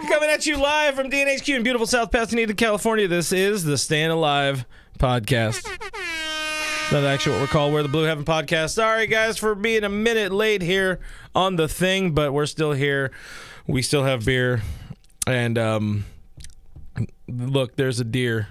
Coming at you live from DNHQ in beautiful South Pasadena, California. This is the Staying Alive podcast. That's actually what we're called. We're the Blue Heaven Podcast. Sorry, guys, for being a minute late here on the thing, but we're still here. We still have beer. And look, there's a deer.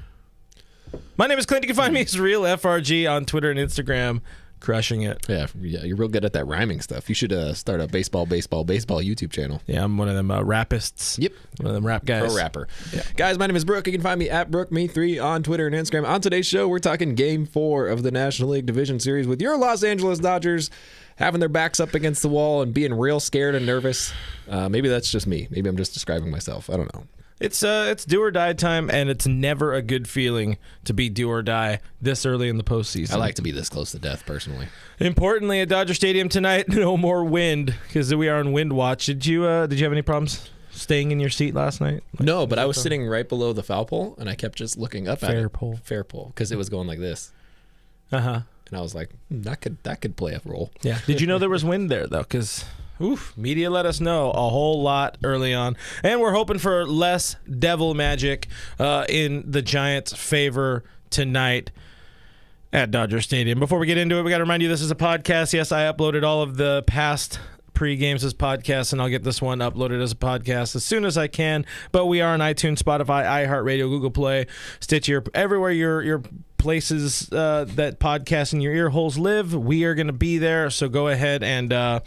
My name is Clint. You can find me as Real FRG on Twitter and Instagram. Crushing it. Yeah, you're real good at that rhyming stuff. You should start a baseball YouTube channel. Yeah, I'm one of them rapists. Yep. One of them rap guys. Pro rapper. Yeah. Guys, my name is Brooke. You can find me at BrookeMe3 on Twitter and Instagram. On today's show, we're talking Game 4 of the National League Division Series with your Los Angeles Dodgers having their backs up against the wall and being real scared and nervous. Maybe that's just me. Maybe I'm just describing myself. I don't know. It's do or die time, and it's never a good feeling to be do or die this early in the postseason. I like to be this close to death, personally. Importantly, at Dodger Stadium tonight, no more wind because we are on wind watch. Did you have any problems staying in your seat last night? No, but I was sitting right below the foul pole, and I kept just looking up at it. Fair pole, because it was going like this. And I was like, that could play a role. Yeah. Did you know there was wind there though? Because media let us know a whole lot early on, and we're hoping for less devil magic in the Giants' favor tonight at Dodger Stadium. Before we get into it, we got to remind you this is a podcast. Yes, I uploaded all of the past pre-games as podcasts, and I'll get this one uploaded as a podcast as soon as I can. But we are on iTunes, Spotify, iHeartRadio, Google Play, Stitcher, everywhere your places that podcasts in your ear holes live. We are going to be there, so go ahead and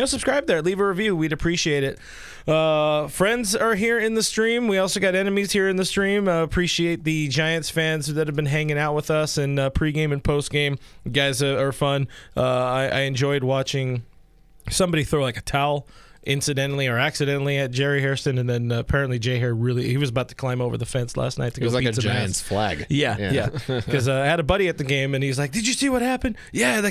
subscribe there. Leave a review. We'd appreciate it. Friends are here in the stream. We also got enemies here in the stream. Appreciate the Giants fans that have been hanging out with us in pregame and postgame. You guys are fun. I enjoyed watching somebody throw like a towel incidentally or accidentally at Jerry Hairston, and then apparently Jay Hair he was about to climb over the fence last night to go beat some ass. It was like a Giants flag. Yeah. Because I had a buddy at the game, and he's like, "Did you see what happened?" Yeah,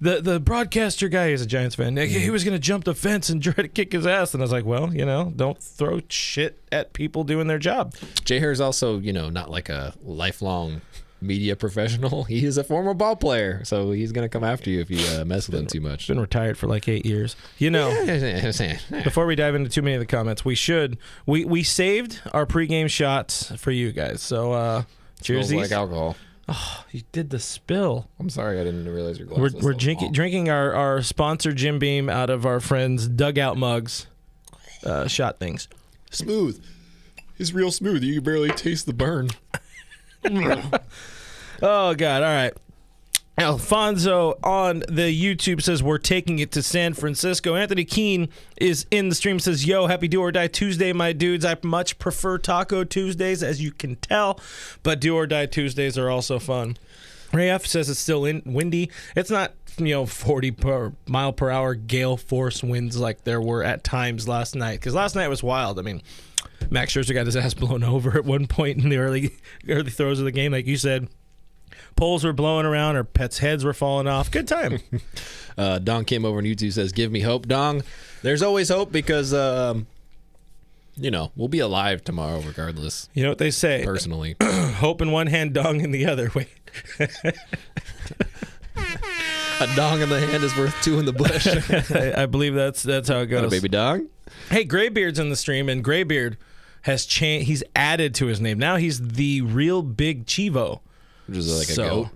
the broadcaster guy is a Giants fan. He was going to jump the fence and try to kick his ass, and I was like, "Well, don't throw shit at people doing their job." Jay Hair is also, not like a lifelong media professional. He is a former ball player, so he's gonna come after you if you mess with him too much. Been retired for like 8 years. Before we dive into too many of the comments, we saved our pregame shots for you guys. So cheers. Smells like alcohol. Oh, you did the spill. I'm sorry, I didn't realize your glass was We're drinking our sponsor Jim Beam out of our friends' dugout mugs. Shot things. Smooth. It's real smooth. You can barely taste the burn. Oh, God. All right. Alfonso on the YouTube says, we're taking it to San Francisco. Anthony Keene is in the stream, says, yo, happy Do or Die Tuesday, my dudes. I much prefer Taco Tuesdays, as you can tell, but Do or Die Tuesdays are also fun. Ray F says it's still windy. It's not 40 mile per hour gale force winds like there were at times last night, because last night was wild. I mean, Max Scherzer got his ass blown over at one point in the early throws of the game. Like you said, poles were blowing around, or pets' heads were falling off. Good time. Dong came over on YouTube, says, give me hope. Dong, there's always hope because, we'll be alive tomorrow regardless. You know what they say? Personally. Hope in one hand, dong in the other. Wait. A dong in the hand is worth two in the bush. I believe that's how it goes. Got a baby dong? Hey, Graybeard's in the stream, and Graybeard has changed. He's added to his name. Now he's the Real Big Chivo. Which is like a goat.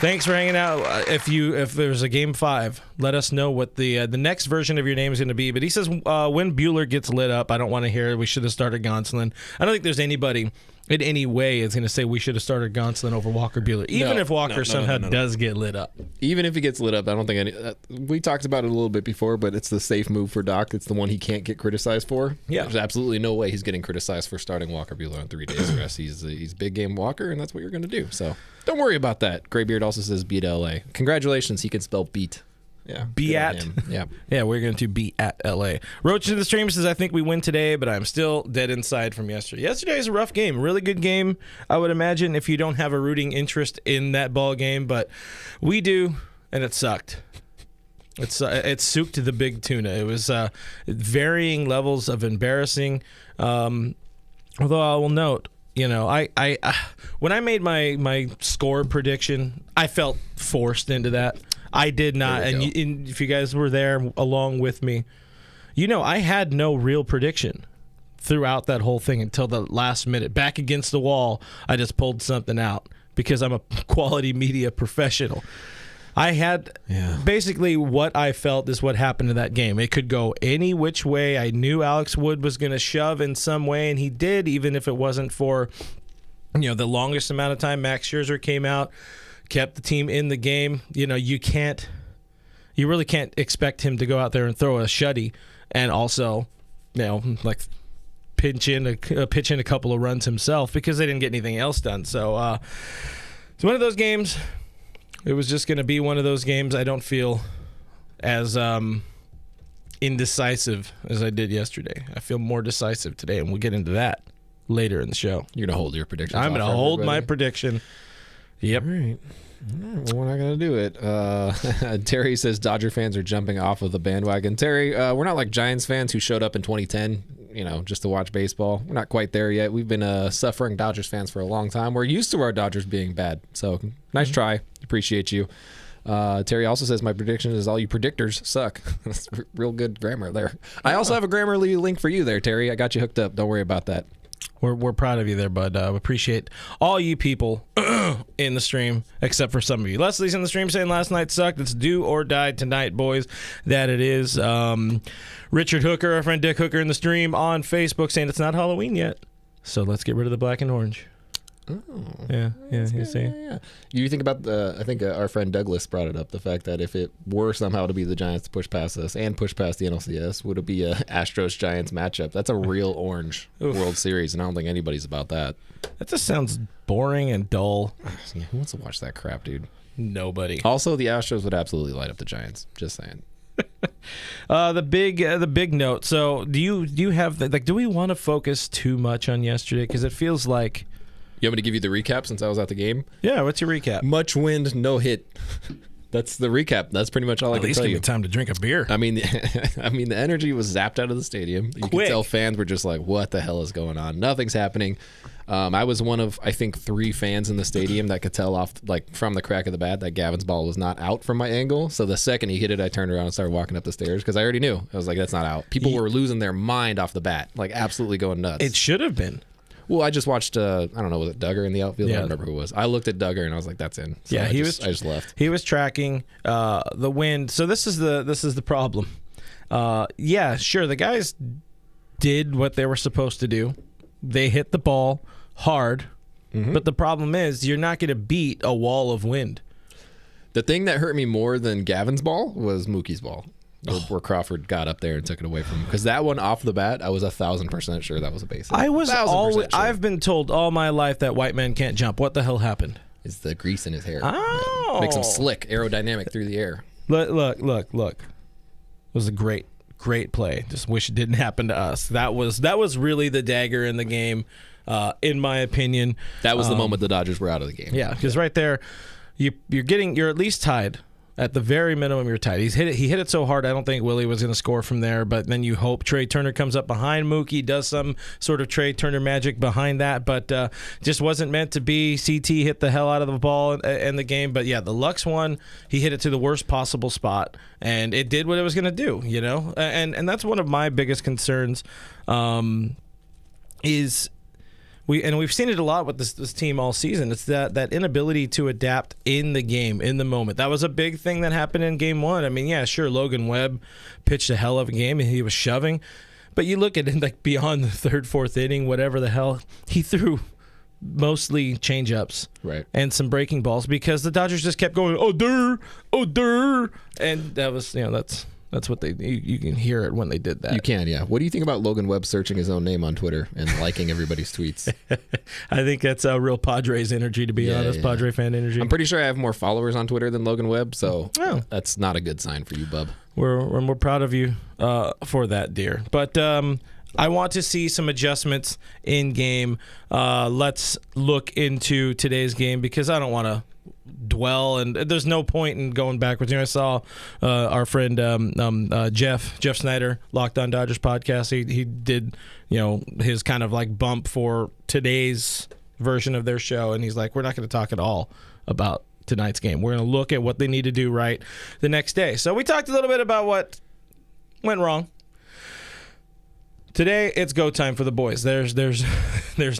Thanks for hanging out. If there's a Game 5, let us know what the next version of your name is going to be. But he says when Buehler gets lit up, I don't want to hear we should have started Gonsolin. I don't think there's anybody in any way is going to say we should have started Gonsolin over Walker Buehler, even if Walker somehow does get lit up. Even if he gets lit up, I don't think we talked about it a little bit before, but it's the safe move for Doc. It's the one he can't get criticized for. Yeah. There's absolutely no way he's getting criticized for starting Walker Buehler on 3 days rest. He's big game Walker, and that's what you're going to do. So don't worry about that. Graybeard also says beat LA. Congratulations, he can spell beat. Yeah. Be at. Yeah. Yeah, we're going to be at LA. Roach to the stream says, I think we win today, but I'm still dead inside from yesterday. Yesterday is a rough game. Really good game, I would imagine, if you don't have a rooting interest in that ball game, but we do, and it sucked. It souped the big tuna. It was varying levels of embarrassing. Although I will note, I when I made my score prediction, I felt forced into that. I did not, and if you guys were there along with me, I had no real prediction. throughout that whole thing until the last minute. Back against the wall, I just pulled something out because I'm a quality media professional. I had basically what I felt is what happened in that game. It could go any which way. I knew Alex Wood was going to shove in some way, and he did, even if it wasn't for the longest amount of time. Max Scherzer came out, kept the team in the game. You really can't expect him to go out there and throw a shutty and also, pitch in a couple of runs himself because they didn't get anything else done. So it's one of those games. It was just going to be one of those games. I don't feel as indecisive as I did yesterday. I feel more decisive today, and we'll get into that later in the show. You're going to hold your prediction. I'm going to hold my prediction. Yep. All right. Well, we're not going to do it. Terry says Dodger fans are jumping off of the bandwagon. Terry, we're not like Giants fans who showed up in 2010, just to watch baseball. We're not quite there yet. We've been suffering Dodgers fans for a long time. We're used to our Dodgers being bad. So nice try. Appreciate you. Terry also says my prediction is all you predictors suck. That's real good grammar there. I also have a Grammarly link for you there, Terry. I got you hooked up. Don't worry about that. We're proud of you there, bud. Appreciate all you people in the stream, except for some of you. Leslie's in the stream saying last night sucked. It's do or die tonight, boys. That it is. Richard Hooker, our friend Dick Hooker in the stream on Facebook saying it's not Halloween yet. So let's get rid of the black and orange. Oh. Yeah, you see. Yeah. You think about I think our friend Douglas brought it up, the fact that if it were somehow to be the Giants to push past us and push past the NLCS, would it be a Astros-Giants matchup? That's a real orange World Series, and I don't think anybody's about that. That just sounds boring and dull. Yeah, who wants to watch that crap, dude? Nobody. Also, the Astros would absolutely light up the Giants. Just saying. The big note. So, do you have do we want to focus too much on yesterday? Because it feels like. You want me to give you the recap since I was at the game? Yeah, what's your recap? Much wind, no hit. That's the recap. That's pretty much all I can tell you. At least give me time to drink a beer. I mean, the energy was zapped out of the stadium. You could tell fans were just like, what the hell is going on? Nothing's happening. I was one of, I think, 3 fans in the stadium that could tell off, from the crack of the bat that Gavin's ball was not out from my angle. So the second he hit it, I turned around and started walking up the stairs because I already knew. I was like, that's not out. People were losing their mind off the bat, absolutely going nuts. It should have been. Well, I just watched, I don't know, was it Duggar in the outfield? Yeah. I don't remember who it was. I looked at Duggar and I was like, that's in. So I just left. He was tracking the wind. So this is the problem. Yeah, sure, the guys did what they were supposed to do. They hit the ball hard, but the problem is you're not going to beat a wall of wind. The thing that hurt me more than Gavin's ball was Mookie's ball. Where Crawford got up there and took it away from him. Because that one off the bat, I was 1,000% sure that was a base hit. I've been told all my life that white men can't jump. What the hell happened? It's the grease in his hair. Oh. Yeah. Makes him slick, aerodynamic through the air. Look. It was a great play. Just wish it didn't happen to us. That was really the dagger in the game, in my opinion. That was the moment the Dodgers were out of the game. Yeah, because right there, you're at least tied. At the very minimum, you're tied. He hit it so hard, I don't think Willie was going to score from there. But then you hope Trey Turner comes up behind Mookie, does some sort of Trey Turner magic behind that. But just wasn't meant to be. CT hit the hell out of the ball in the game. But yeah, the Lux one, he hit it to the worst possible spot, and it did what it was going to do. And that's one of my biggest concerns. Is we've seen it a lot with this team all season. It's that inability to adapt in the game, in the moment. That was a big thing that happened in Game 1. I mean, yeah, sure, Logan Webb pitched a hell of a game, and he was shoving. But you look at it, beyond the 3rd, 4th inning, whatever the hell, he threw mostly change-ups and some breaking balls because the Dodgers just kept going, oh, der. And that was, that's what you can hear it when they did that. You can, yeah. What do you think about Logan Webb searching his own name on Twitter and liking everybody's tweets? I think that's a real Padres energy, to be honest. Yeah. Padre fan energy. I'm pretty sure I have more followers on Twitter than Logan Webb, so that's not a good sign for you, bub. We're proud of you for that, dear. But I want to see some adjustments in game. Let's look into today's game because I don't want to dwell, and there's no point in going backwards. I saw our friend Jeff Snyder, Locked On Dodgers podcast. He did his kind of bump for today's version of their show, and he's like, we're not going to talk at all about tonight's game. We're going to look at what they need to do right the next day. So we talked a little bit about what went wrong Today, it's go time for the boys. There's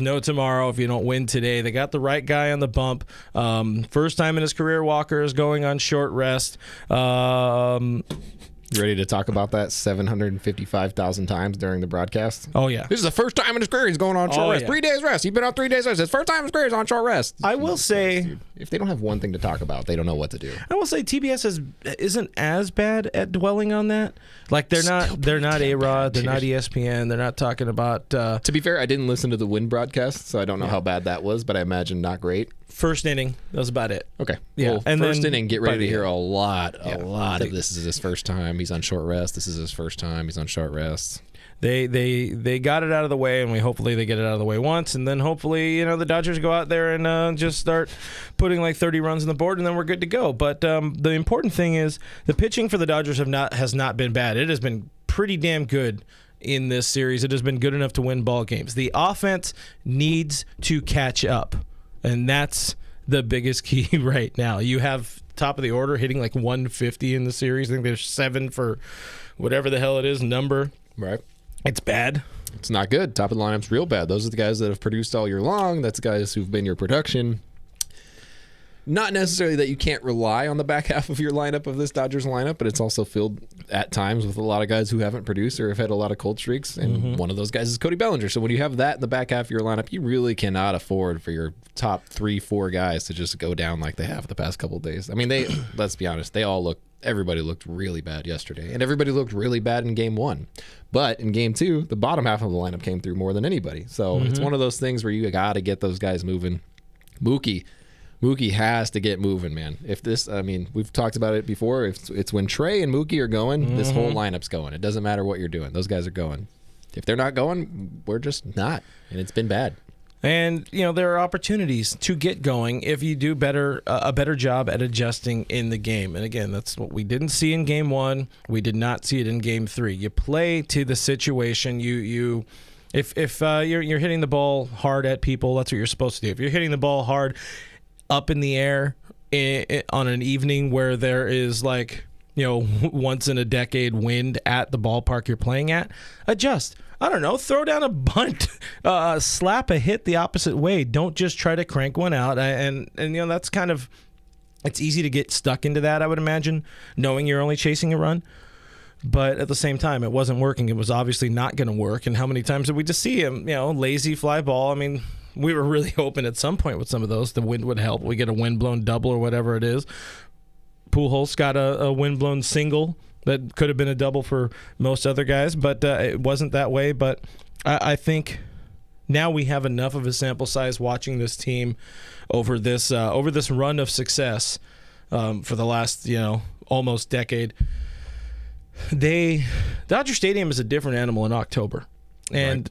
no tomorrow if you don't win today. They got the right guy on the bump. First time in his career, Walker is going on short rest. You ready to talk about that 755,000 times during the broadcast? Oh, yeah. This is the first time in his career he's going on short rest. Yeah. 3 days rest. He's been on 3 days rest. It's the first time in his career he's on short rest. I will say... Dude, if they don't have one thing to talk about, they don't know what to do. I will say TBS isn't as bad at dwelling on that. Like, they're not A-Rod, they're not ESPN, they're not talking about... To be fair, I didn't listen to the Win broadcast, so I don't know how bad that was, but I imagine not great. First inning, that was about it. Okay. Yeah. Well, and first then, inning, get ready to hear a lot Yeah. of this is his first time. He's on short rest. This is his first time. He's on short rest. They got it out of the way, and hopefully they get it out of the way once, and then hopefully the Dodgers go out there and just start putting like 30 runs on the board, and then we're good to go. But the important thing is the pitching for the Dodgers has not been bad. It has been pretty damn good in this series. It has been good enough to win ball games. The offense needs to catch up, and that's the biggest key right now. You have top of the order hitting like 150 in the series. I think there's 7 for whatever the hell it is number. Right. It's bad. It's not good. Top of the lineup's real bad. Those are the guys that have produced all year long. That's the guys who've been your production. Not necessarily that you can't rely on the back half of your lineup of this Dodgers lineup, but it's also filled at times with a lot of guys who haven't produced or have had a lot of cold streaks, and one of those guys is Cody Bellinger. So when you have that in the back half of your lineup, you really cannot afford for your top 3-4 guys to just go down like they have the past couple of days. I mean, let's be honest, everybody looked really bad yesterday, and everybody looked really bad in Game 1. But in Game 2, the bottom half of the lineup came through more than anybody. So it's one of those things where you got to get those guys moving. Mookie has to get moving, man. We've talked about it before. If it's when Trey and Mookie are going, this whole lineup's going. It doesn't matter what you're doing. Those guys are going. If they're not going, we're just not. And it's been bad. And there are opportunities to get going if you do a better job at adjusting in the game. And again, that's what we didn't see in Game 1. We did not see it in Game 3. You play to the situation. If you're hitting the ball hard at people, that's what you're supposed to do. If you're hitting the ball hard up in the air on an evening where there is once in a decade wind at the ballpark you're playing at, adjust. I don't know, throw down a bunt, slap a hit the opposite way. Don't just try to crank one out. And that's kind of, it's easy to get stuck into that, I would imagine, knowing you're only chasing a run. But at the same time, it wasn't working. It was obviously not going to work. And how many times did we just see him, lazy fly ball? I mean, we were really hoping at some point with some of those the wind would help. We get a wind-blown double or whatever it is. Pujols got a wind-blown single that could have been a double for most other guys, but it wasn't that way. But I think now we have enough of a sample size watching this team over this run of success for the last almost decade. Dodger Stadium is a different animal in October, and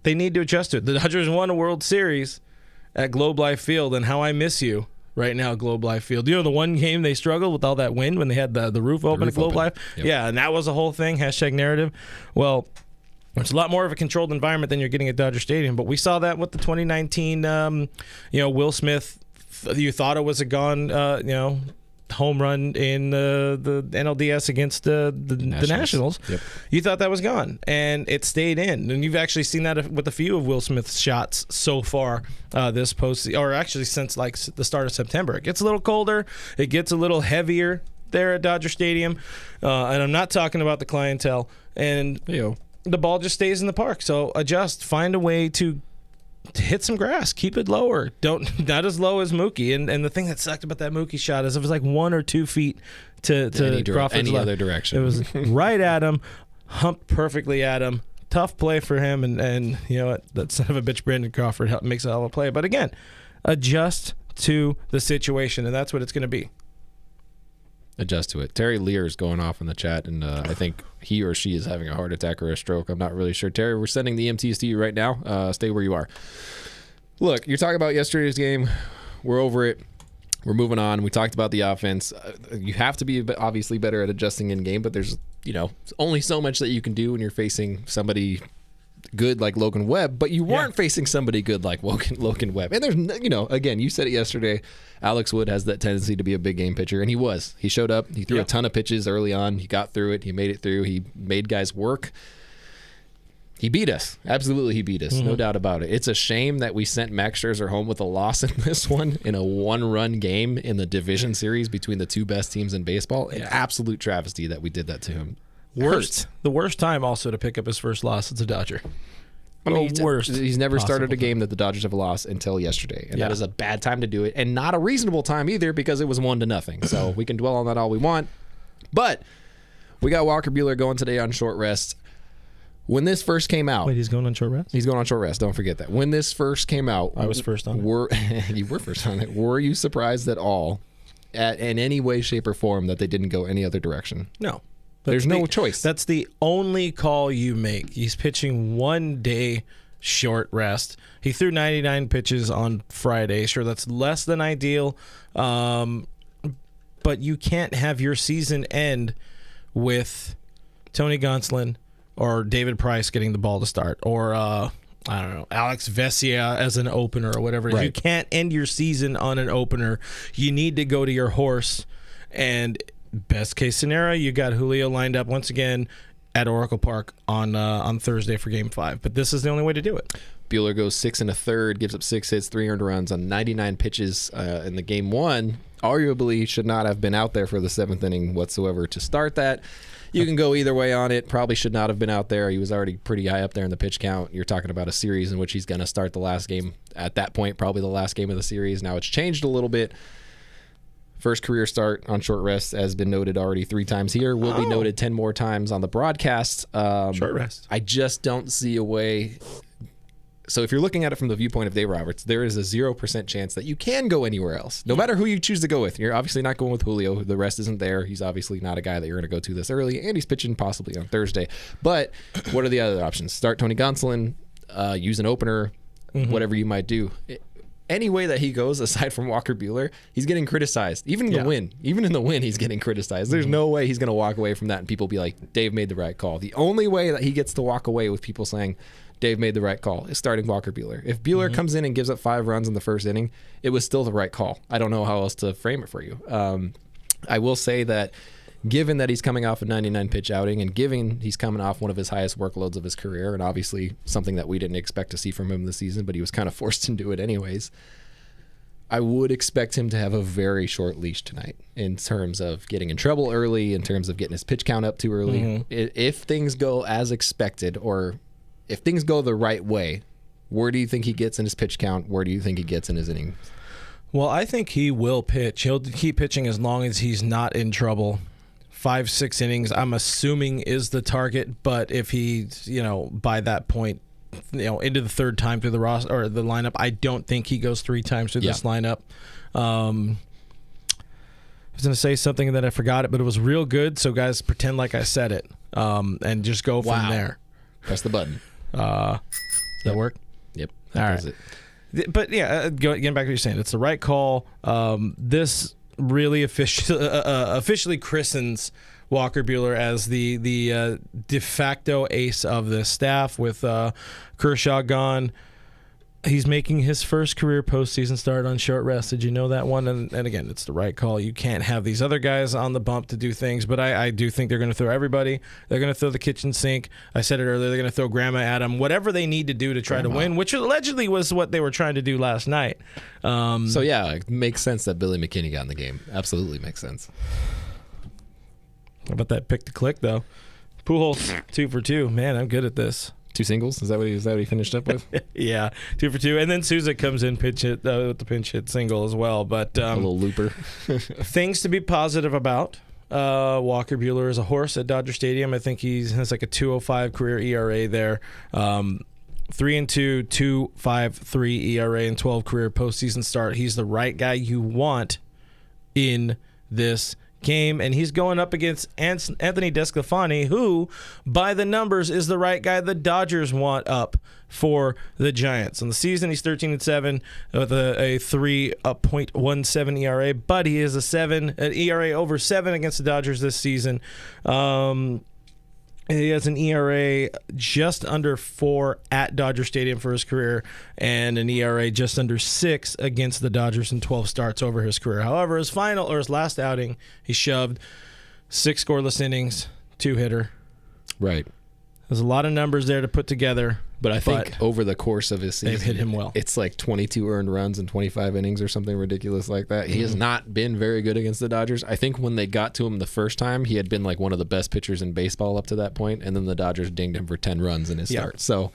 they need to adjust to it. The Dodgers won a World Series at Globe Life Field, and how I miss you right now, Globe Life Field. The one game they struggled with all that wind when they had the roof open at Globe Life? Yep. Yeah, and that was a whole thing, #narrative. Well, it's a lot more of a controlled environment than you're getting at Dodger Stadium, but we saw that with the 2019, Will Smith, you thought it was a gone, home run in the NLDS against the Nationals. Yep. You thought that was gone, and it stayed in. And you've actually seen that with a few of Will Smith's shots so far this post, or actually since like the start of September. It gets a little colder. It gets a little heavier there at Dodger Stadium, and I'm not talking about the clientele. And the ball just stays in the park. So adjust. Find a way to hit some grass, keep it lower. Not as low as Mookie. And the thing that sucked about that Mookie shot is it was like 1 or 2 feet to Crawford's any left. other direction. It was right at him, humped perfectly at him. Tough play for him, and that son of a bitch Brandon Crawford makes a hell of a play. But again, adjust to the situation, and that's what it's going to be. Adjust to it. Terry Lear's going off in the chat, and I think he or she is having a heart attack or a stroke. I'm not really sure. Terry, we're sending the EMTs to you right now. Stay where you are. Look, you're talking about yesterday's game. We're over it. We're moving on. We talked about the offense. You have to be obviously better at adjusting in game, but there's only so much that you can do when you're facing somebody good like Logan Webb, but you weren't facing somebody good like Logan Webb. And there's, again, you said it yesterday, Alex Wood has that tendency to be a big game pitcher, and he was. He showed up. He threw a ton of pitches early on. He got through it. He made it through. He made guys work. He beat us. Absolutely, he beat us. No doubt about it. It's a shame that we sent Max Scherzer home with a loss in this one, in a one-run game in the division series between the two best teams in baseball. An absolute travesty that we did that to him. The worst time also to pick up his first loss as a Dodger. I mean, he's never started a possible game that the Dodgers have lost until yesterday, and that is a bad time to do it, and not a reasonable time either because it was 1-0. So we can dwell on that all we want, but we got Walker Buehler going today on short rest. When this first came out, Wait, he's going on short rest? He's going on short rest. Don't forget that. When this first came out, I was first on it. You were first on it. Were you surprised at all, in any way, shape, or form, that they didn't go any other direction? No. There's no choice. That's the only call you make. He's pitching 1 day short rest. He threw 99 pitches on Friday. Sure, that's less than ideal, but you can't have your season end with Tony Gonsolin or David Price getting the ball to start, or I don't know, Alex Vesia as an opener or whatever. Right. You can't end your season on an opener. You need to go to your horse, and best case scenario, you got Julio lined up once again at Oracle Park on Thursday for Game 5. But this is the only way to do it. Buehler goes 6 1/3, gives up 6 hits, 3 earned runs on 99 pitches in the Game 1. Arguably should not have been out there for the 7th inning whatsoever to start that. You can go either way on it. Probably should not have been out there. He was already pretty high up there in the pitch count. You're talking about a series in which he's going to start the last game. At that point, probably the last game of the series. Now it's changed a little bit. First career start on short rest has been noted already 3 times here. Will be noted 10 more times on the broadcast. Short rest. I just don't see a way. So if you're looking at it from the viewpoint of Dave Roberts, there is a 0% chance that you can go anywhere else, no matter who you choose to go with. You're obviously not going with Julio. The rest isn't there. He's obviously not a guy that you're going to go to this early, and he's pitching possibly on Thursday. But what are the other options? Start Tony Gonsolin, use an opener, whatever you might do. Any way that he goes, aside from Walker Buehler, he's getting criticized. Even in the win. Even in the win, he's getting criticized. There's no way he's going to walk away from that and people be like, Dave made the right call. The only way that he gets to walk away with people saying, Dave made the right call, is starting Walker Buehler. If Buehler comes in and gives up 5 runs in the first inning, it was still the right call. I don't know how else to frame it for you. I will say that given that he's coming off a 99-pitch outing and given he's coming off one of his highest workloads of his career, and obviously something that we didn't expect to see from him this season, but he was kind of forced into it anyways, I would expect him to have a very short leash tonight in terms of getting in trouble early, in terms of getting his pitch count up too early. If things go as expected, or if things go the right way, where do you think he gets in his pitch count? Where do you think he gets in his innings? Well, I think he will pitch. He'll keep pitching as long as he's not in trouble. 5-6 innings, I'm assuming, is the target. But if he's, by that point, into the third time through the roster or the lineup, I don't think he goes 3 times through this lineup. I was going to say something that I forgot it, but it was real good. So guys, pretend like I said it, and just go from there. Press the button. Does that work? Yep. All right. But yeah, getting back to what you're saying, it's the right call. This really officially christens Walker Buehler as the de facto ace of this staff with Kershaw gone. He's making his first career postseason start on short rest. Did you know that one? And again, it's the right call. You can't have these other guys on the bump to do things, but I do think they're going to throw everybody. They're going to throw the kitchen sink. I said it earlier. They're going to throw Grandma at him. Whatever they need to do to try to win, which allegedly was what they were trying to do last night. So yeah, it makes sense that Billy McKinney got in the game. Absolutely makes sense. How about that pick to click though? Pujols 2 for 2. Man, I'm good at this. 2 singles? Is that what he finished up with? Yeah, 2 for 2, and then Souza comes in pinch hit with the pinch hit single as well. But a little looper. Things to be positive about. Walker Buehler is a horse at Dodger Stadium. I think he has like a 2.05 career ERA there. 3-2, 2.53 ERA, and 12 career postseason start. He's the right guy you want in this game, and he's going up against Anthony DeSclafani, who by the numbers is the right guy the Dodgers want up for the Giants. On the season, he's 13-7 with a 3.17 ERA, but he is an ERA over 7 against the Dodgers this season. He has an ERA just under 4 at Dodger Stadium for his career, and an ERA just under 6 against the Dodgers in 12 starts over his career. However, his last outing, he shoved 6 scoreless innings, 2-hitter. Right. There's a lot of numbers there to put together. But I think over the course of his season, they've hit him well. It's like 22 earned runs in 25 innings or something ridiculous like that. He has not been very good against the Dodgers. I think when they got to him the first time, he had been like one of the best pitchers in baseball up to that point, and then the Dodgers dinged him for 10 runs in his start. So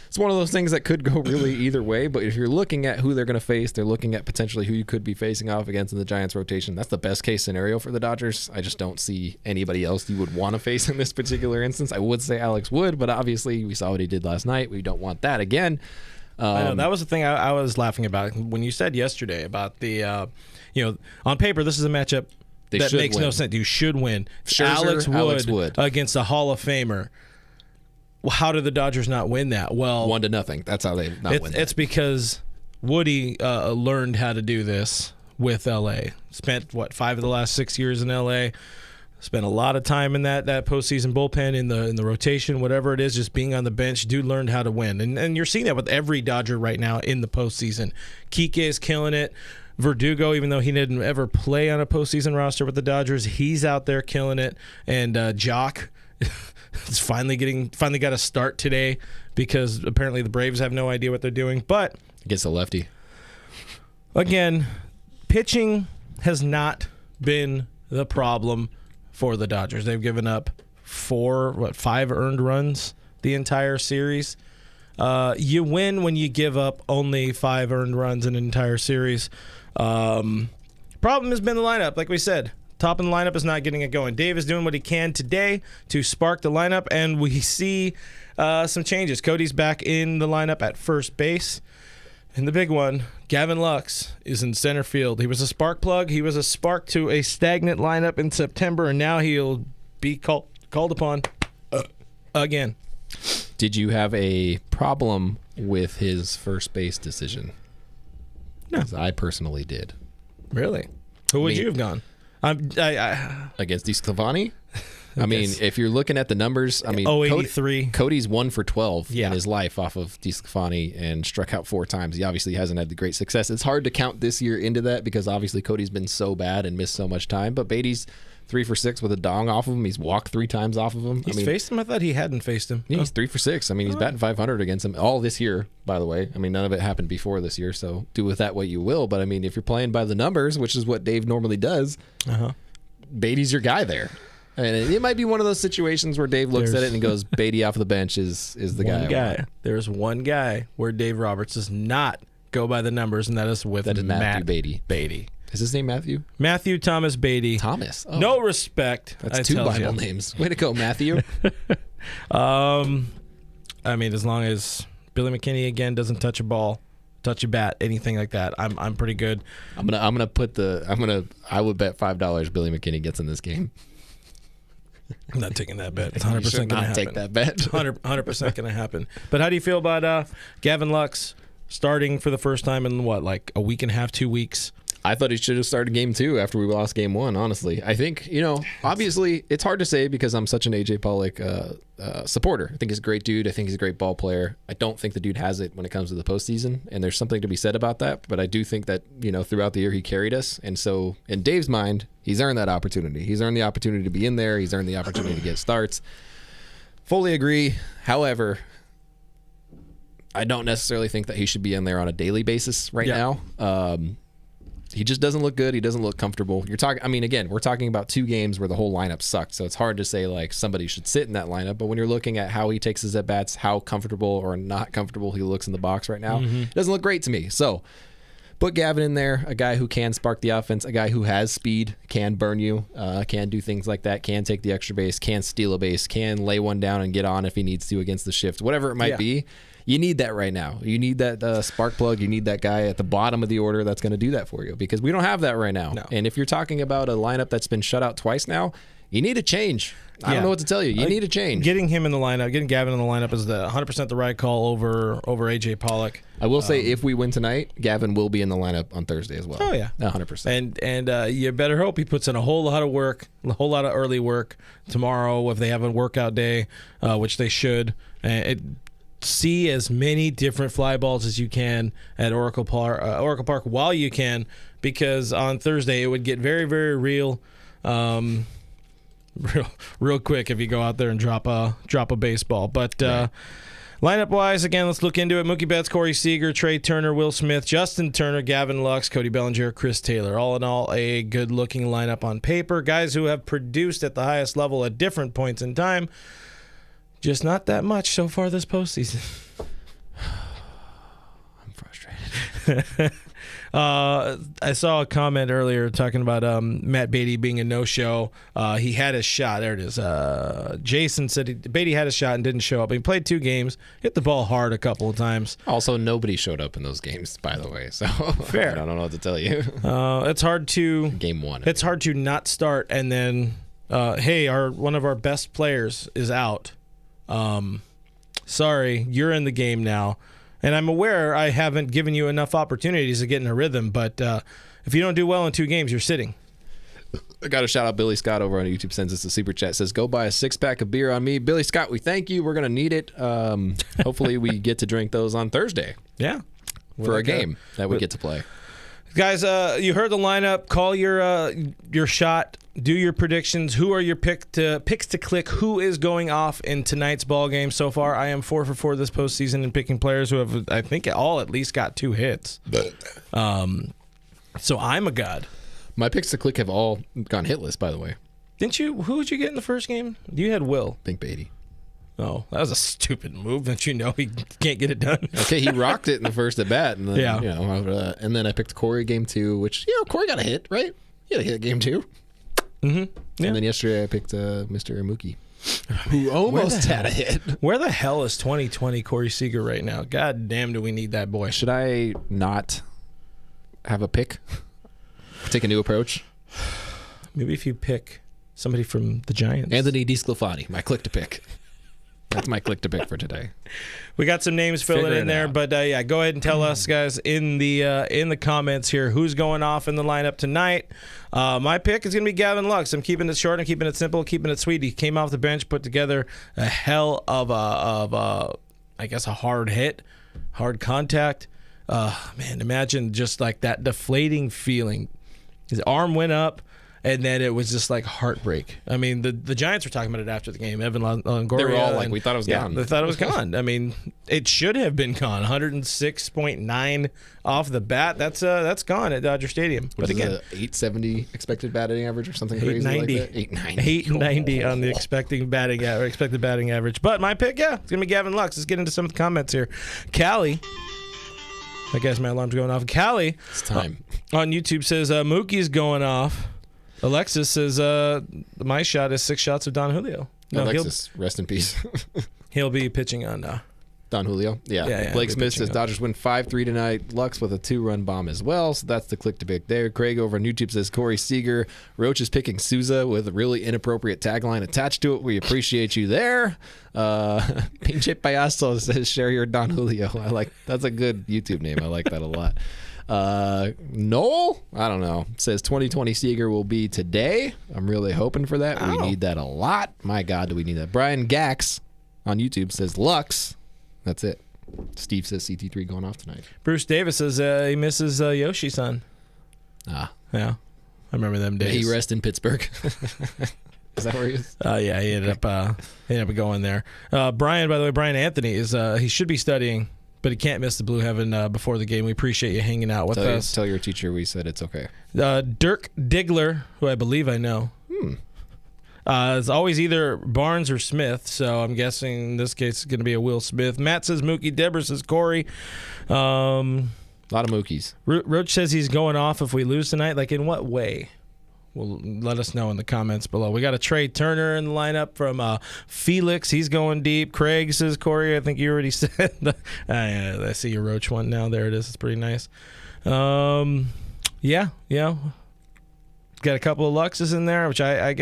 it's one of those things that could go really either way, but if you're looking at who they're going to face, they're looking at potentially who you could be facing off against in the Giants rotation. That's the best case scenario for the Dodgers. I just don't see anybody else you would want to face in this particular instance. I would say Alex Wood, but obviously we saw what he did last night. We don't want that again. I know, that was the thing I was laughing about when you said yesterday about the, on paper, this is a matchup that makes no sense. You should win. Scherzer, Alex Wood against a Hall of Famer. Well, how did the Dodgers not win that? Well, 1-0. That's how they not win that. It's because Woody learned how to do this with L.A. Spent, 5 of the last 6 years in L.A., spent a lot of time in that postseason bullpen, in the rotation, whatever it is, just being on the bench. Dude learned how to win. And you're seeing that with every Dodger right now in the postseason. Kike is killing it. Verdugo, even though he didn't ever play on a postseason roster with the Dodgers, he's out there killing it. And Jock it's finally got a start today because apparently the Braves have no idea what they're doing. But against a lefty. Again, pitching has not been the problem for the Dodgers. They've given up 5 earned runs the entire series. You win when you give up only 5 earned runs in an entire series. Problem has been the lineup, like we said. Top of the lineup is not getting it going. Dave is doing what he can today to spark the lineup, and we see some changes. Cody's back in the lineup at first base. And the big one, Gavin Lux is in center field. He was a spark plug. He was a spark to a stagnant lineup in September, and now he'll be called upon again. Did you have a problem with his first base decision? No. I personally did. Really? Who would you have gone? Against DeSclafani? I mean, if you're looking at the numbers, I mean, 083. Cody's 1 for 12 in his life off of DeSclafani and struck out 4 times. He obviously hasn't had the great success. It's hard to count this year into that because obviously Cody's been so bad and missed so much time. But Beatty's 3 for 6 with a dong off of him. He's walked 3 times off of him. He's faced him? I thought he hadn't faced him. Yeah, he's 3 for 6. I mean, he's batting 500 against him all this year, by the way. I mean, none of it happened before this year, so do with that what you will. But, I mean, if you're playing by the numbers, which is what Dave normally does, Beatty's your guy there. And it might be one of those situations where Dave looks at it and goes, Beatty off the bench is the guy. There's one guy where Dave Roberts does not go by the numbers, and that is Matthew Beatty. Is his name Matthew? Matthew Thomas Beatty. Thomas. Oh. No respect. That's 2 Bible names. Way to go, Matthew. I mean, as long as Billy McKinney again doesn't touch a ball, touch a bat, anything like that, I'm pretty good. I would bet $5 Billy McKinney gets in this game. I'm not taking that bet. It's 100% going to happen. Take that bet. 100% going to happen. But how do you feel about Gavin Lux starting for the first time in like a week and a half, 2 weeks? I thought he should have started game 2 after we lost game 1, honestly. I think, obviously it's hard to say because I'm such an AJ Pollock supporter. I think he's a great dude. I think he's a great ball player. I don't think the dude has it when it comes to the postseason, and there's something to be said about that. But I do think that, throughout the year he carried us. And so in Dave's mind, he's earned that opportunity. He's earned the opportunity to be in there. He's earned the opportunity to get starts. Fully agree. However, I don't necessarily think that he should be in there on a daily basis right now. He just doesn't look good. He doesn't look comfortable. We're talking about 2 games where the whole lineup sucked. So it's hard to say like somebody should sit in that lineup. But when you're looking at how he takes his at-bats, how comfortable or not comfortable he looks in the box right now, it doesn't look great to me. So put Gavin in there, a guy who can spark the offense, a guy who has speed, can burn you, can do things like that, can take the extra base, can steal a base, can lay one down and get on if he needs to against the shift, whatever it might be. You need that right now. You need that spark plug. You need that guy at the bottom of the order that's going to do that for you because we don't have that right now. No. And if you're talking about a lineup that's been shut out twice now, you need a change. I don't know what to tell you. You need a change. Getting him in the lineup, getting Gavin in the lineup is 100% the right call over AJ Pollock. I will say if we win tonight, Gavin will be in the lineup on Thursday as well. Oh, yeah. 100%. And you better hope he puts in a whole lot of work, a whole lot of early work tomorrow if they have a workout day, which they should. See as many different fly balls as you can at Oracle Park while you can, because on Thursday it would get very, very real. real quick if you go out there and drop a baseball. But lineup wise, again, let's look into it. Mookie Betts, Corey Seager, Trey Turner, Will Smith, Justin Turner, Gavin Lux, Cody Bellinger, Chris Taylor. All in all, a good looking lineup on paper. Guys who have produced at the highest level at different points in time. Just not that much so far this postseason. I'm frustrated. I saw a comment earlier talking about Matt Beatty being a no-show. He had his shot. There it is. Jason said Beatty had a shot and didn't show up. He played 2 games, hit the ball hard a couple of times. Also, nobody showed up in those games, by the way. So fair. I don't know what to tell you. It's hard to Game 1. It's hard to not start and then, hey, one of our best players is out. Sorry, you're in the game now. And I'm aware I haven't given you enough opportunities to get in a rhythm, but if you don't do well in 2 games, you're sitting. I got to shout out Billy Scott over on YouTube. Sends us a super chat. Says, go buy a 6-pack of beer on me. Billy Scott, we thank you. We're going to need it. Hopefully we get to drink those on Thursday. Yeah. For a game that we get to play. Guys, you heard the lineup. Call your shot. Do your predictions. Who are your picks to click? Who is going off in tonight's ball game? So far, I am 4 for 4 this postseason in picking players who have, I think, all at least got 2 hits. So I'm a god. My picks to click have all gone hitless, by the way. Didn't you? Who did you get in the first game? You had Will. I think Beatty. Oh, that was a stupid move. Don't you know he can't get it done? Okay, he rocked it in the first at bat, and then, and then I picked Corey game 2, which Corey got a hit, right? He had a hit game 2. Mm-hmm. Yeah. And then yesterday I picked Mr. Mookie, who almost had a hit. Where the hell is 2020 Corey Seager right now? God damn, do we need that boy? Should I not have a pick? Take a new approach? Maybe if you pick somebody from the Giants. Anthony DeSclafani, my click to pick. That's my click to pick for today. We got some names filling in there, but yeah, go ahead and tell us, guys, in the comments here who's going off in the lineup tonight. My pick is going to be Gavin Lux. I'm keeping it short. I'm keeping it simple. Keeping it sweet. He came off the bench, put together a hell of I guess a hard hit, hard contact. Man, imagine just like that deflating feeling. His arm went up. And then it was just like heartbreak. I mean, the Giants were talking about it after the game. Evan Longoria. They were all like, we thought it was gone. They thought it was gone. I mean, it should have been gone. 106.9 off the bat. That's gone at Dodger Stadium. But again, 870 expected batting average or something crazy like that. 890 on the expected batting average. But my pick, it's gonna be Gavin Lux. Let's get into some of the comments here. Callie. I guess my alarm's going off. Callie. It's time. On YouTube says Mookie's going off. Alexis says, my shot is 6 shots of Don Julio. No, Alexis, rest in peace. He'll be pitching on Don Julio. Yeah. Blake Smith says Dodgers win 5-3 tonight. Lux with a 2-run bomb as well. So that's the click to pick there. Craig over on YouTube says Corey Seager. Roach is picking Souza with a really inappropriate tagline attached to it. We appreciate you there. Pinche Payaso says share your Don Julio. That's a good YouTube name. I like that a lot. Noel, I don't know, says 2020 Seager will be today. I'm really hoping for that. We need that a lot. My God, do we need that? Brian Gax on YouTube says Lux. That's it. Steve says CT3 going off tonight. Bruce Davis says he misses Yoshi-san. Yeah. I remember them days. He rests in Pittsburgh. Is that where he is? Yeah, he ended up going there. Brian, by the way, Brian Anthony is he should be studying, but he can't miss the Blue Heaven before the game. We appreciate you hanging out with us. Tell your teacher we said it's okay. Dirk Diggler, who I believe I know. It's always either Barnes or Smith, so I'm guessing in this case it's going to be a Will Smith. Matt says Mookie. Deborah says Corey. A lot of Mookies. Roach says he's going off if we lose tonight. Like, in what way? Well, let us know in the comments below. We got a Trey Turner in the lineup from Felix. He's going deep. Craig says Corey. I think you already said. I see your Roach one now. There it is. It's pretty nice. Yeah. Got a couple of Luxes in there, which I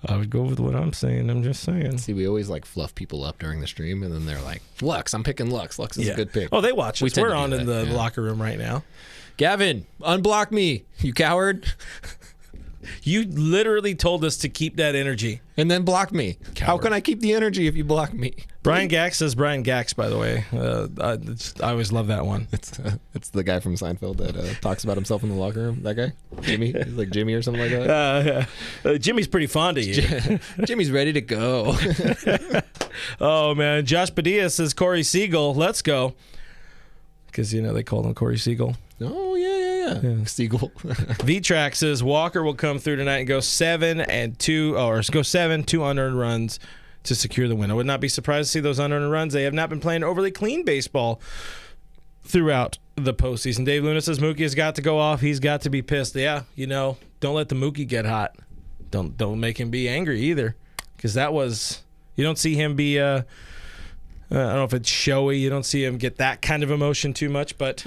would go with what I'm saying. I'm just saying. See, we always fluff people up during the stream, and then they're like, Lux, I'm picking Lux. Lux is a good pick. Oh, they watch us. We're on in the locker room right now. Gavin, unblock me, you coward. You literally told us to keep that energy. And then block me. Coward. How can I keep the energy if you block me? Brian Gax says Brian Gax, by the way. I always love that one. It's the guy from Seinfeld that talks about himself in the locker room. That guy? Jimmy? He's like Jimmy or something like that. Jimmy's pretty fond of you. Jimmy's ready to go. Oh, man. Josh Padilla says Corey Siegel. Let's go. Because, they call him Corey Siegel. Oh, yeah. Siegel. V-Track says Walker will come through tonight and go 7 2 unearned runs to secure the win. I would not be surprised to see those unearned runs. They have not been playing overly clean baseball throughout the postseason. Dave Luna says Mookie has got to go off. He's got to be pissed. Yeah, don't let the Mookie get hot. Don't make him be angry either, because you don't see him be I don't know if it's showy. You don't see him get that kind of emotion too much, but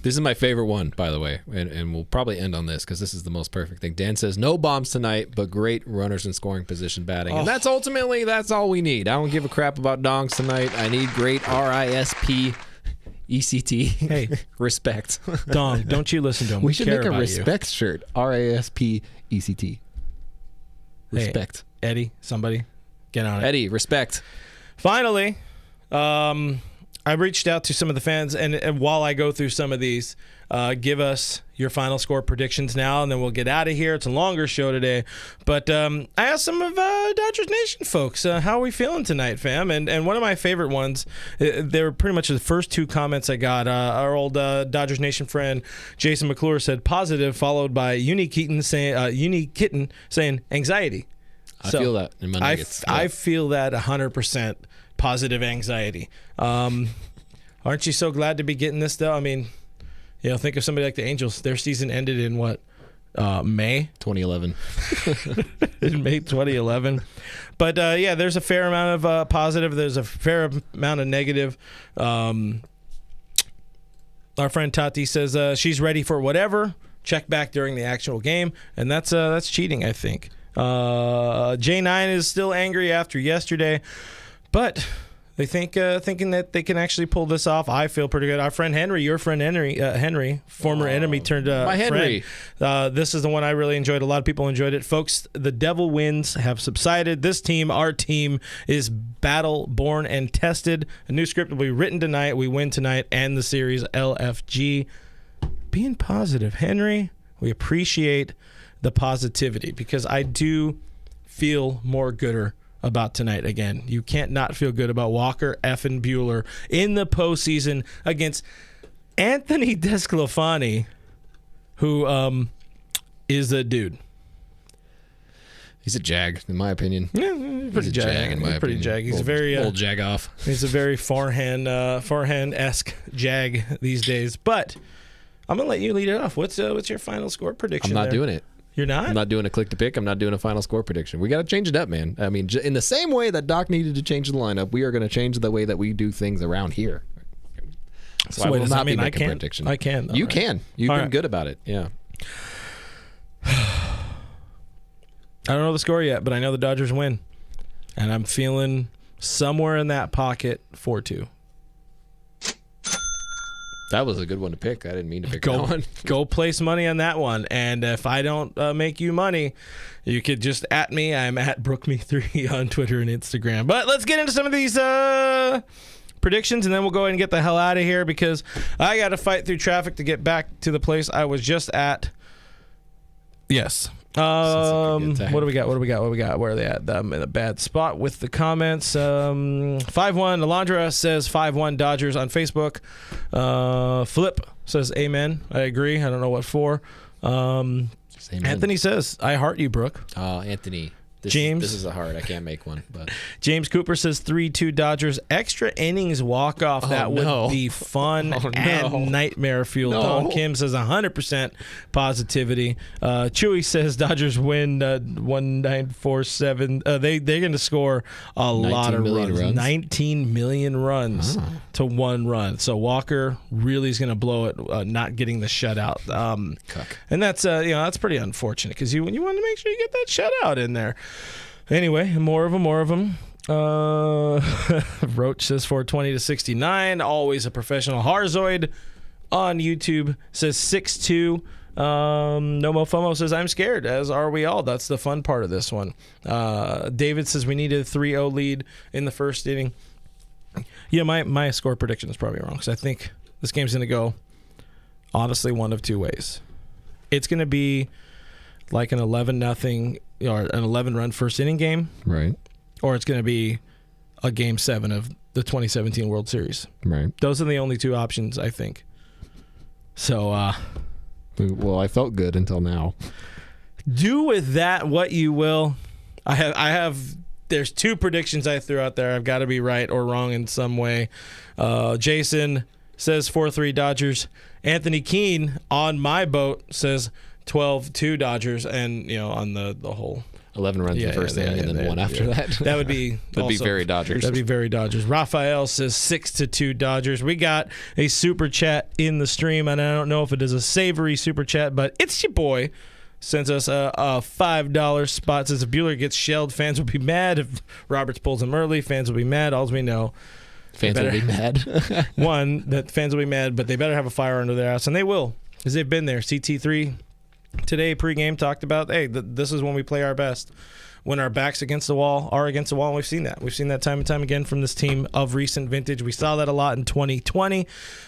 This is my favorite one, by the way, and we'll probably end on this because this is the most perfect thing. Dan says no bombs tonight, but great runners in scoring position batting, and that's all we need. I don't give a crap about dongs tonight. I need great RISP. ECT. Hey, respect. Dong, don't you listen to him. We should make a respect shirt. RISP ECT. Respect. Hey, Eddie, somebody get on it. Eddie, respect. Finally, I reached out to some of the fans, and while I go through some of these, give us your final score predictions now, and then we'll get out of here. It's a longer show today. But I asked some of Dodgers Nation folks, how are we feeling tonight, fam? And one of my favorite ones, they were pretty much the first two comments I got. Our old Dodgers Nation friend, Jason McClure, said positive, followed by Uni Kitten saying anxiety. I feel that in my nuggets. I feel that 100% positive anxiety. Aren't you so glad to be getting this, though? I mean, think of somebody like the Angels. Their season ended in what? May 2011. In May 2011. But there's a fair amount of positive. There's a fair amount of negative. Our friend Tati says she's ready for whatever. Check back during the actual game, and that's cheating, I think. J9 is still angry after yesterday, but they thinking that they can actually pull this off. I feel pretty good. Our friend Henry, your friend Henry, former enemy turned my Henry. Friend. This is the one I really enjoyed. A lot of people enjoyed it. Folks, the devil winds have subsided. This team, our team, is battle born and tested. A new script will be written tonight. We win tonight and the series LFG. Being positive, Henry, we appreciate the positivity, because I do feel more gooder about tonight again. You can't not feel good about Walker effing Buehler in the postseason against Anthony Desclafani, who is a dude. He's a jag, in my opinion. Yeah, pretty jag in my opinion. Pretty jag. He's very old jag off. He's a very forehand-esque jag these days. But I'm gonna let you lead it off. What's your final score prediction? I'm not doing it. You're not? I'm not doing a click to pick. I'm not doing a final score prediction. We got to change it up, man. I mean, in the same way that Doc needed to change the lineup, we are going to change the way that we do things around here. So I will not be making a prediction. I can. You can. You've been good about it. Yeah. I don't know the score yet, but I know the Dodgers win. And I'm feeling somewhere in that pocket 4-2. That was a good one to pick. I didn't mean to pick that one. Go place money on that one. And if I don't make you money, you could just at me. I'm at BrookMe3 on Twitter and Instagram. But let's get into some of these predictions, and then we'll go ahead and get the hell out of here, because I got to fight through traffic to get back to the place I was just at. Yes. What do we got? Where are they at? I'm in a bad spot with the comments. 5-1. Alondra says 5-1 Dodgers on Facebook. Flip says amen. I agree. I don't know what for. Anthony says, I heart you, Brooke. Oh, Anthony. James. This is a hard. I can't make one. But James Cooper says 3-2 Dodgers. Extra innings walk-off. That would be fun and nightmare fuel. Don Kim says 100% positivity. Chewy says Dodgers win 1947. They're going to score a lot of runs. 19 million runs to one run. So Walker really is going to blow it, not getting the shutout. And that's that's pretty unfortunate, because you want to make sure you get that shutout in there. Anyway, more of them. Roach says 420-69. Always a professional. Harzoid on YouTube says 6-2 No Mo FOMO says, I'm scared, as are we all. That's the fun part of this one. David says we needed a 3-0 lead in the first inning. Yeah, my score prediction is probably wrong because I think this game's going to go, honestly, one of two ways. It's going to be like an 11-0 or an 11-run first inning game. Right. Or it's going to be a Game 7 of the 2017 World Series. Right. Those are the only two options, I think. So, well, I felt good until now. Do with that what you will. I have. There's two predictions I threw out there. I've got to be right or wrong in some way. Jason says 4-3 Dodgers. Anthony Keene on my boat says 12-2 Dodgers, and on the whole 11 runs in the first inning and then one after that. That would be be very Dodgers. That'd be very Dodgers. Raphael says 6-2 Dodgers. We got a super chat in the stream, and I don't know if it is a savory super chat, but it's your boy. Sends us a $5 spot. Says if Buehler gets shelled, fans will be mad. If Roberts pulls him early, fans will be mad. All we know, fans will be mad. One, that fans will be mad, but they better have a fire under their ass, and they will, because they've been there. CT3 today pregame talked about, hey, this is when we play our best, when our backs against the wall are against the wall, and we've seen that. We've seen that time and time again from this team of recent vintage. We saw that a lot in 2020.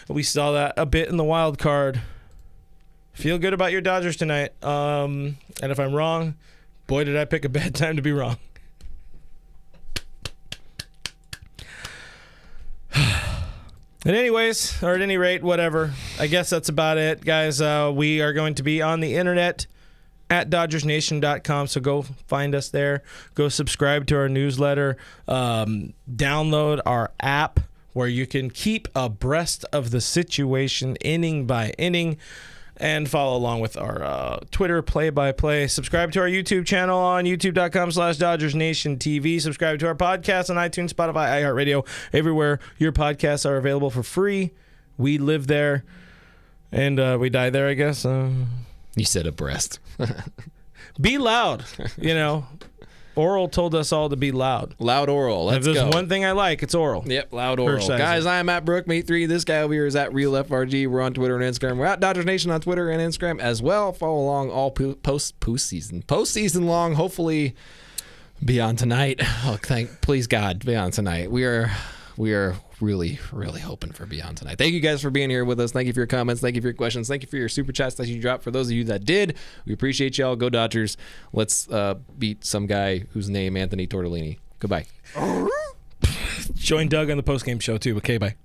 We saw that a bit in the wild card. Feel good about your Dodgers tonight. And if I'm wrong, boy, did I pick a bad time to be wrong. And anyways, or at any rate, whatever. I guess that's about it, guys. We are going to be on the internet at DodgersNation.com, so go find us there. Go subscribe to our newsletter. Download our app where you can keep abreast of the situation inning by inning. And follow along with our Twitter play-by-play. Subscribe to our YouTube channel on youtube.com/DodgersNationTV. Subscribe to our podcast on iTunes, Spotify, iHeartRadio, everywhere your podcasts are available for free. We live there, and we die there, I guess. You said abreast. Be loud, Oral told us all to be loud. Loud Oral. Let's go. If there's one thing I like, it's Oral. Yep, loud Oral. Guys, I'm at Brookmeat3. This guy over here is at RealFRG. We're on Twitter and Instagram. We're at Dodgers Nation on Twitter and Instagram as well. Follow along all postseason long. Hopefully, be on tonight. Oh, please God, be on tonight. We are really, really hoping for beyond tonight. Thank you guys for being here with us. Thank you for your comments. Thank you for your questions. Thank you for your super chats that you dropped. For those of you that did, we appreciate y'all. Go Dodgers. Let's beat some guy whose name Anthony Tortellini. Goodbye. Join Doug on the postgame show too. Okay, bye.